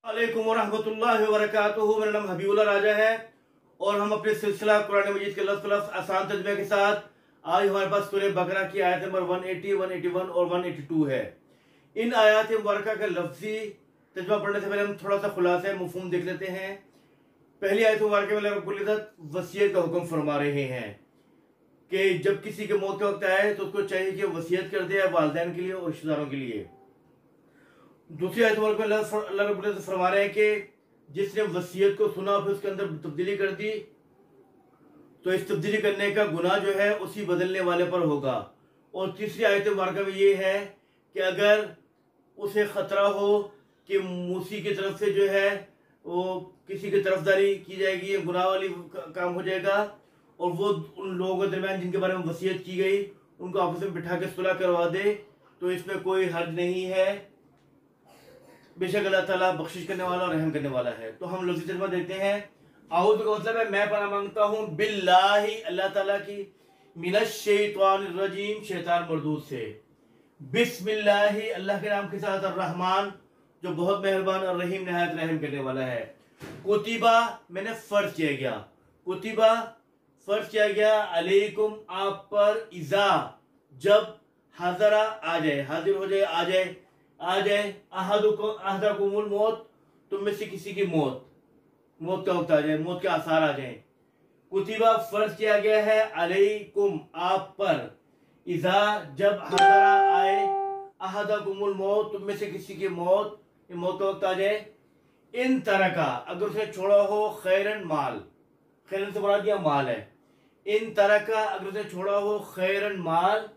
वालेकुम वरहमतुल्लाहि वबरकातुहू। मेरा नाम हबीबुल्लाह राजा है और हम अपने सिलसिला कुरान मजीद के लफ्ज़ लफ्ज़ आसान तर्जुमे के साथ आज हमारे पास सूरह बकरा की आयत नंबर 180, 181 और 182 है। इन आयत मुबारका का लफ्ज़ी तर्जुमा पढ़ने से पहले हम थोड़ा सा खुलासा मफ़हूम देख लेते हैं। पहली आयत मुबारक में अल्लाह रब्बुल इज़्ज़त वसीयत का हुक्म फरमा रहे हैं कि जब किसी के मौत का वक्त आए तो उसको चाहिए कि वसीयत कर दे वालिदैन के लिए और रिश्तेदारों के लिए। दूसरी आयत में अल्लाह रब्बुल इज़्ज़त फरमा रहे हैं कि जिसने वसीयत को सुना फिर उसके अंदर तब्दीली कर दी तो इस तब्दीली करने का गुनाह जो है उसी बदलने वाले पर होगा। और तीसरी आयत मुबारक में ये है कि अगर उसे ख़तरा हो कि मूसी की तरफ से जो है वो किसी की तरफदारी की जाएगी, गुनाह वाली काम हो जाएगा और वो उन लोगों के दरमियान जिनके बारे में वसीयत की गई उनको आपस में बिठा के सुलह करवा दे तो इसमें कोई हर्ज नहीं है। बेशक अल्लाह ताला बख्शिश करने वाला और रहम करने वाला है। तो हम लफ्ज़ी तर्जुमा देखते हैं। आऊज़ु का मतलब है मैं पनाह मांगता हूँ बिल्लाही अल्लाह ताला की, मिनश शैतानिर रजीम शैतान मरदूद से, बिस्मिल्लाही अल्लाह के नाम के साथ, अर्रहमान जो बहुत मेहरबान और रहीम नहायत रहम करने वाला है। कुतिबा मैंने फर्ज किया गया, कुतिबा फर्ज किया गया, अलैकुम आप पर, इज़ा जब, हाज़रा आ जाए, हाजिर हो जाए, आ जाए, अहदकुमुल मौत तुम में से किसी की मौत का वक्त आ जाए, मौत के आसार आ जाए। कुतिबा फर्ज किया गया है, अलैकुम आप पर, इज़ा जब, हाज़रा आए, अहदकुमुल मौत तुम में से किसी की मौत का वक्त आ जाए। इन तरह का अगर उसने छोड़ा हो खैरन माल, खैरन से बना दिया माल है, इन तरह का अगर उसने छोड़ा हो खैरन माल,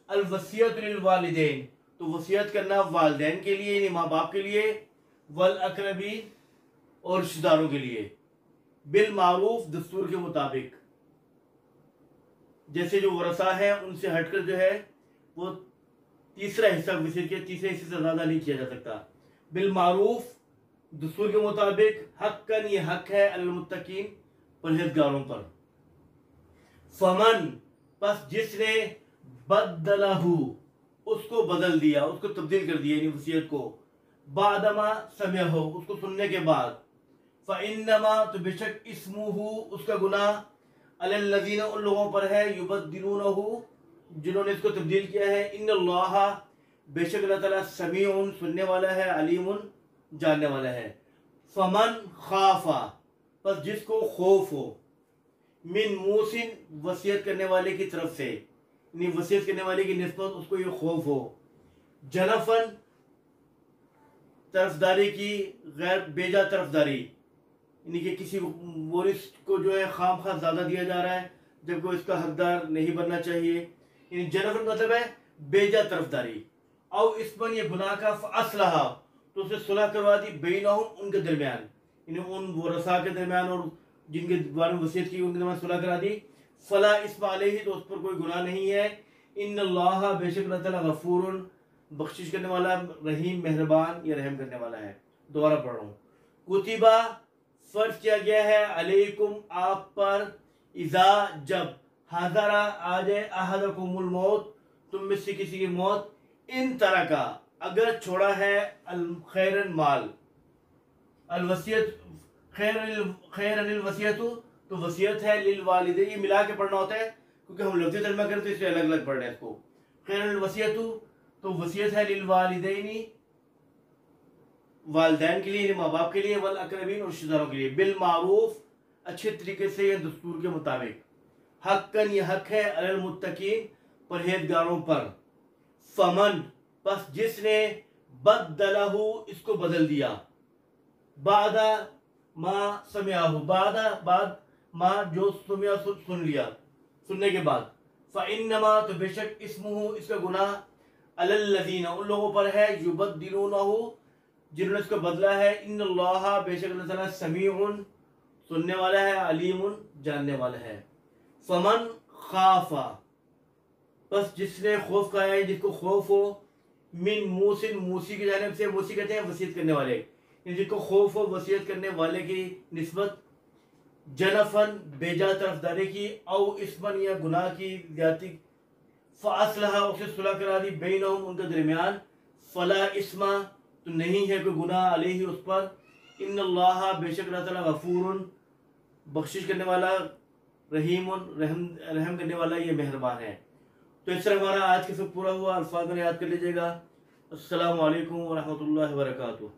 अल वसीयत लिल वालिदैन तो वसीयत करना वालिदैन के लिए, माँ बाप के लिए, वल अकरबीन और रिश्तेदारों के लिए, बिल मारूफ दस्तूर के मुताबिक। जैसे जो वरसा है उनसे हटकर जो है वो तीसरा हिस्सा वसीयत के तीसरे हिस्से से ज्यादा नहीं किया जा सकता। बिल मारूफ दस्तूर के मुताबिक, हक्कन ये हक है, अल मुत्तकीन परहेजगारों पर। फमन बस जिसने, बदलहू उसको बदल दिया, उसको तब्दील कर दिया यानी वसीयत को, बादमा समय हो उसको सुनने के बाद, फ़इन्नमा तो बेशक इस्मुहु उसका गुनाह, अलल्लज़ीना उन लोगों पर है, युबद्दिलूनहु जिन्होंने इसको तब्दील किया है, इन्नल्लाहा बेशक अल्लाह ताला समीउन सुनने वाला है, अलीमुन जानने वाला है। फमन खाफा बस जिसको खौफ हो, मिन मूसिन वसीयत करने वाले की तरफ से, वसीयत करने वाले की निस्बत उसको ये खौफ हो, जनफन तरफदारी की, गैर बेजा तरफदारी यानी कि किसी वरिस को जो है खाम खा ज्यादा दिया जा रहा है जबकि वो इसका हकदार नहीं बनना चाहिए, यानी जनफन मतलब है बेजा तरफदारी। और इसमन ये गुनाह का असलहा तो उसे सुलह करवा दी, बैनहुम उनके दरमियान, यानी उन वरसा के दरमियान और जिनके बारे में वसीयत की उनके दरमियान सुलह करा दी। फला इस्म अलैहि तो उस पर कोई गुनाह नहीं है। इन्नल्लाह बेशक अल्लाह ताला गफूरुन बख्शिश करने वाला, रहीम मेहरबान या रहम करने वाला है। दोबारा पढ़ रहा हूँ। कुतिबा फर्ज किया गया है, अलैकुम आप पर, इज़ा जब, हाज़रा आ जाए, अहदकुमुल मौत तुम में से किसी की मौत, इन तरह का अगर छोड़ा है, अल खैरन माल, अल वसीयत खैरन वसीयतु तो वसीयत है, लिल वालिदैन ये मिला के पढ़ना होता है क्योंकि हम लफ्ज़ी तर्जुमा करते हैं इसलिए अलग अलग पढ़ रहे हैं इसको। खैरुल वसीयतु तो वसीयत है, लिल वालिदैन वालिदैन के लिए, माँ बाप के लिए, वल अकरबीन और रिश्तेदारों के लिए, बिल मारूफ अच्छे तरीके से या दस्तूर के मुताबिक, हक्कन ये हक है, अलल मुत्तकीन परहेजगारों पर। फमन बस जिसने, बदलहू इसको बदल दिया, बादा माँ समियाहू बाद माँ जो सुमिया सुन लिया, सुनने के बाद, फ़इन्नमा तो बेशक इस्मुहु इसका गुनाह, अलल्लज़ीना उन लोगों पर है, युबद्दिलूनहु जिन्होंने इसको बदला है, इन्नल्लाहा बेशक अल्लाह ताला समीउन सुनने वाला है, अलीमुन जानने वाला है। फमन खाफा बस जिसने खौफ खाया है, जिसको खौफ हो, मिन मूसिन मूसी की जानिब से, मूसी कहते हैं वसीयत करने वाले, जिसको खौफ हो वसीयत करने वाले की निस्बत, जनफन बेजा तरफदारी की, औ इस्मन या गुनाह की ज्यादती, फ़अस्लहा उसे सुलह करा दी, बैनहुम उनके दरमियान, फला इस्मा तो नहीं है कोई गुनाह अलैहि उस पर, इन अल्लाह बेशक अल्लाह ताला गफूरुन बख्शिश करने वाला, रहीमुन रहम करने वाला, ये मेहरबान है। तो इस तरह हमारा आज का सब पूरा हुआ। अल्फाज में याद कर लीजिएगा। अस्सलामु अलैकुम व रहमतुल्लाहि व बरकातुहू।